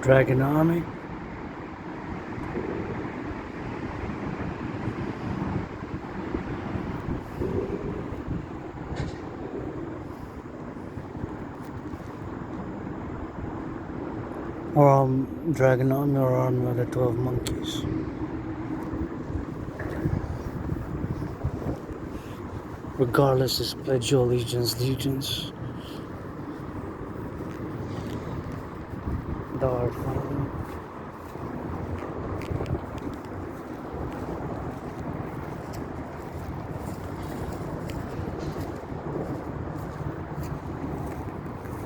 Dragon Army. Or Dragon Army or Army of the 12 Monkeys. Regardless, just pledge your allegiance. The art